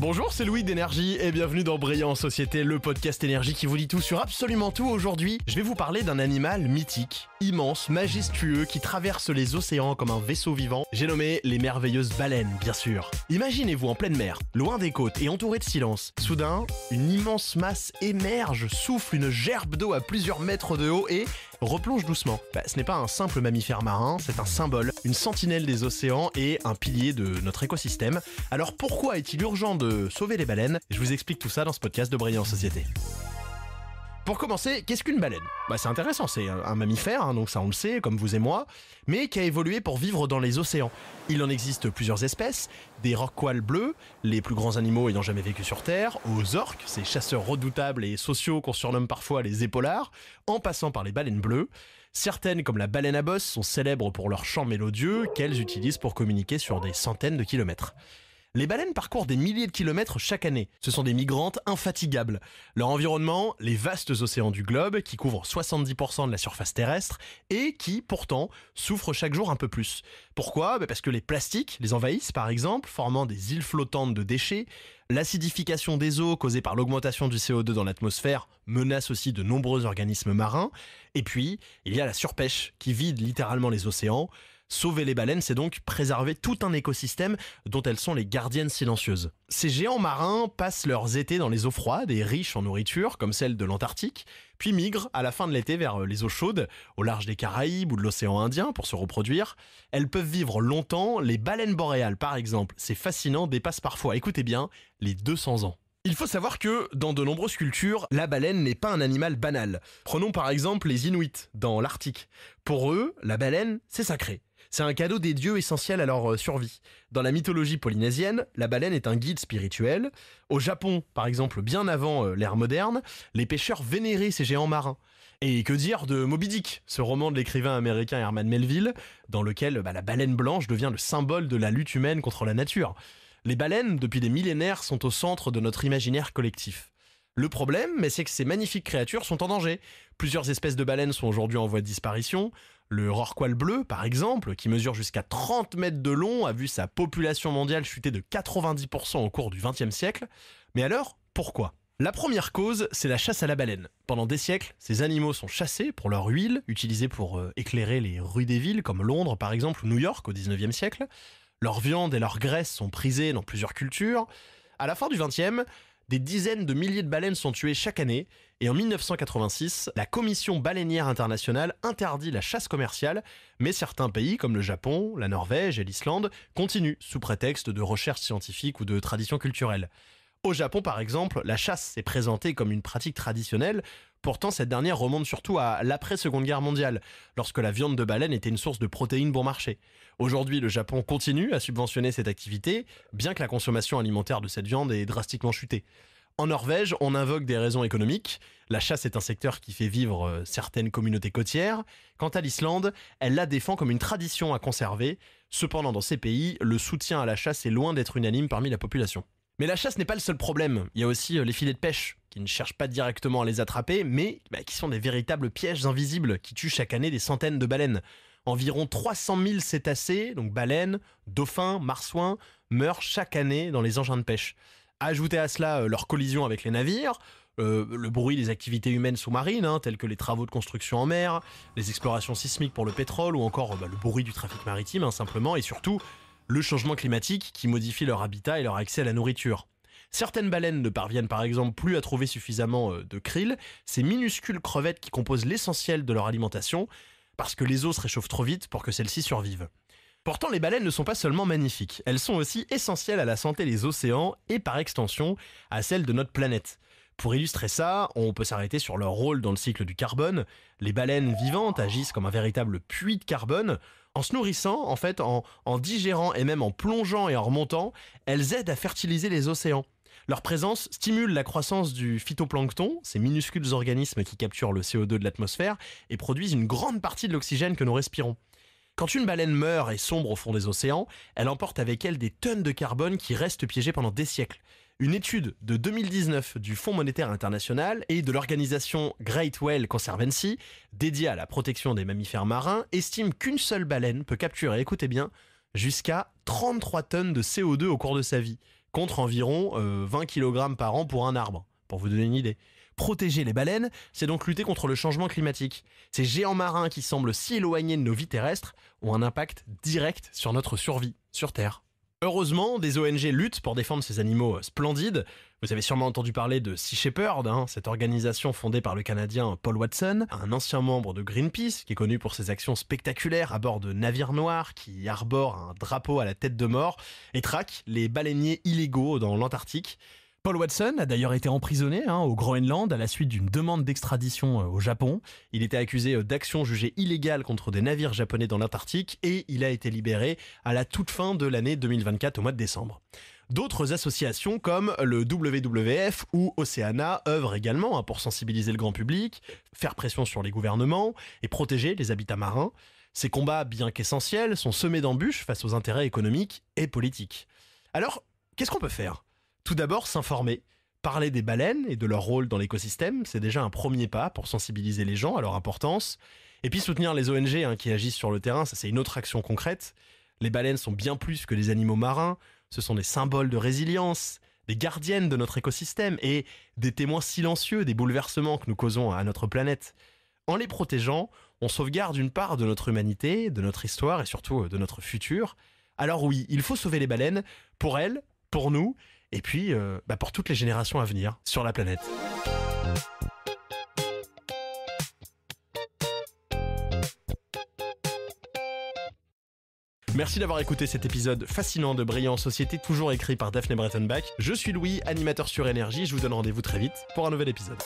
Bonjour, c'est Louis d'Énergie et bienvenue dans Brillant en Société, le podcast énergie qui vous dit tout sur absolument tout. Aujourd'hui, je vais vous parler d'un animal mythique, immense, majestueux, qui traverse les océans comme un vaisseau vivant. J'ai nommé les merveilleuses baleines, bien sûr. Imaginez-vous en pleine mer, loin des côtes et entouré de silence. Soudain, une immense masse émerge, souffle une gerbe d'eau à plusieurs mètres de haut et replonge doucement. Ce n'est pas un simple mammifère marin, c'est un symbole, une sentinelle des océans et un pilier de notre écosystème. Alors pourquoi est-il urgent de sauver les baleines? Je vous explique tout ça dans ce podcast de Brillant en Société. Pour commencer, qu'est-ce qu'une baleine? C'est intéressant, c'est un mammifère, donc ça on le sait, comme vous et moi, mais qui a évolué pour vivre dans les océans. Il en existe plusieurs espèces, des rorquals bleus, les plus grands animaux ayant jamais vécu sur Terre, aux orques, ces chasseurs redoutables et sociaux qu'on surnomme parfois les épaulards, en passant par les baleines bleues. Certaines, comme la baleine à bosse, sont célèbres pour leur chant mélodieux qu'elles utilisent pour communiquer sur des centaines de kilomètres. Les baleines parcourent des milliers de kilomètres chaque année. Ce sont des migrantes infatigables. Leur environnement, les vastes océans du globe, qui couvrent 70% de la surface terrestre, et qui, pourtant, souffrent chaque jour un peu plus. Pourquoi? Parce que les plastiques les envahissent, par exemple, formant des îles flottantes de déchets. L'acidification des eaux causée par l'augmentation du CO2 dans l'atmosphère menace aussi de nombreux organismes marins. Et puis, il y a la surpêche, qui vide littéralement les océans. Sauver les baleines, c'est donc préserver tout un écosystème dont elles sont les gardiennes silencieuses. Ces géants marins passent leurs étés dans les eaux froides et riches en nourriture, comme celle de l'Antarctique, puis migrent à la fin de l'été vers les eaux chaudes, au large des Caraïbes ou de l'océan Indien pour se reproduire. Elles peuvent vivre longtemps, les baleines boréales par exemple, c'est fascinant, dépassent parfois, écoutez bien, les 200 ans. Il faut savoir que, dans de nombreuses cultures, la baleine n'est pas un animal banal. Prenons par exemple les Inuits, dans l'Arctique. Pour eux, la baleine, c'est sacré. C'est un cadeau des dieux essentiel à leur survie. Dans la mythologie polynésienne, la baleine est un guide spirituel. Au Japon, par exemple, bien avant l'ère moderne, les pêcheurs vénéraient ces géants marins. Et que dire de Moby Dick, ce roman de l'écrivain américain Herman Melville, dans lequel la baleine blanche devient le symbole de la lutte humaine contre la nature. Les baleines, depuis des millénaires, sont au centre de notre imaginaire collectif. Le problème, c'est que ces magnifiques créatures sont en danger. Plusieurs espèces de baleines sont aujourd'hui en voie de disparition. Le rorqual bleu, par exemple, qui mesure jusqu'à 30 mètres de long, a vu sa population mondiale chuter de 90% au cours du XXe siècle. Mais alors, pourquoi ? La première cause, c'est la chasse à la baleine. Pendant des siècles, ces animaux sont chassés pour leur huile, utilisée pour éclairer les rues des villes, comme Londres par exemple, ou New York au XIXe siècle. Leur viande et leur graisse sont prisées dans plusieurs cultures. À la fin du XXe, des dizaines de milliers de baleines sont tuées chaque année, et en 1986, la Commission baleinière internationale interdit la chasse commerciale, mais certains pays comme le Japon, la Norvège et l'Islande continuent sous prétexte de recherche scientifique ou de tradition culturelle. Au Japon, par exemple, la chasse s'est présentée comme une pratique traditionnelle, pourtant cette dernière remonte surtout à l'après-Seconde Guerre mondiale, lorsque la viande de baleine était une source de protéines bon marché. Aujourd'hui, le Japon continue à subventionner cette activité, bien que la consommation alimentaire de cette viande ait drastiquement chuté. En Norvège, on invoque des raisons économiques. La chasse est un secteur qui fait vivre certaines communautés côtières. Quant à l'Islande, elle la défend comme une tradition à conserver. Cependant, dans ces pays, le soutien à la chasse est loin d'être unanime parmi la population. Mais la chasse n'est pas le seul problème. Il y a aussi les filets de pêche, qui ne cherchent pas directement à les attraper, mais qui sont des véritables pièges invisibles qui tuent chaque année des centaines de baleines. Environ 300 000 cétacés, donc baleines, dauphins, marsouins, meurent chaque année dans les engins de pêche. Ajoutez à cela leur collision avec les navires, le bruit des activités humaines sous-marines, telles que les travaux de construction en mer, les explorations sismiques pour le pétrole, ou encore le bruit du trafic maritime, simplement, et surtout le changement climatique qui modifie leur habitat et leur accès à la nourriture. Certaines baleines ne parviennent par exemple plus à trouver suffisamment de krill, ces minuscules crevettes qui composent l'essentiel de leur alimentation, parce que les eaux se réchauffent trop vite pour que celles-ci survivent. Pourtant, les baleines ne sont pas seulement magnifiques, elles sont aussi essentielles à la santé des océans et par extension à celle de notre planète. Pour illustrer ça, on peut s'arrêter sur leur rôle dans le cycle du carbone. Les baleines vivantes agissent comme un véritable puits de carbone. En se nourrissant, en digérant et même en plongeant et en remontant, elles aident à fertiliser les océans. Leur présence stimule la croissance du phytoplancton, ces minuscules organismes qui capturent le CO2 de l'atmosphère et produisent une grande partie de l'oxygène que nous respirons. Quand une baleine meurt et sombre au fond des océans, elle emporte avec elle des tonnes de carbone qui restent piégées pendant des siècles. Une étude de 2019 du Fonds monétaire international et de l'organisation Great Whale Conservancy, dédiée à la protection des mammifères marins, estime qu'une seule baleine peut capturer, écoutez bien, jusqu'à 33 tonnes de CO2 au cours de sa vie. contre environ 20 kg par an pour un arbre, pour vous donner une idée. Protéger les baleines, c'est donc lutter contre le changement climatique. Ces géants marins qui semblent si éloignés de nos vies terrestres ont un impact direct sur notre survie sur Terre. Heureusement, des ONG luttent pour défendre ces animaux splendides. Vous avez sûrement entendu parler de Sea Shepherd, cette organisation fondée par le Canadien Paul Watson, un ancien membre de Greenpeace, qui est connu pour ses actions spectaculaires à bord de navires noirs qui arborent un drapeau à la tête de mort et traquent les baleiniers illégaux dans l'Antarctique. Paul Watson a d'ailleurs été emprisonné au Groenland à la suite d'une demande d'extradition au Japon. Il était accusé d'actions jugées illégales contre des navires japonais dans l'Antarctique et il a été libéré à la toute fin de l'année 2024 au mois de décembre. D'autres associations comme le WWF ou Oceana œuvrent également pour sensibiliser le grand public, faire pression sur les gouvernements et protéger les habitats marins. Ces combats, bien qu'essentiels, sont semés d'embûches face aux intérêts économiques et politiques. Alors, qu'est-ce qu'on peut faire ? Tout d'abord, s'informer. Parler des baleines et de leur rôle dans l'écosystème, c'est déjà un premier pas pour sensibiliser les gens à leur importance. Et puis soutenir les ONG qui agissent sur le terrain, ça c'est une autre action concrète. Les baleines sont bien plus que des animaux marins, ce sont des symboles de résilience, des gardiennes de notre écosystème et des témoins silencieux des bouleversements que nous causons à notre planète. En les protégeant, on sauvegarde une part de notre humanité, de notre histoire et surtout de notre futur. Alors oui, il faut sauver les baleines, pour elles, pour nous, et puis pour toutes les générations à venir sur la planète. Merci d'avoir écouté cet épisode fascinant de Brillant en Société, toujours écrit par Daphné Breitenbach. Je suis Louis, animateur sur Énergie, je vous donne rendez-vous très vite pour un nouvel épisode.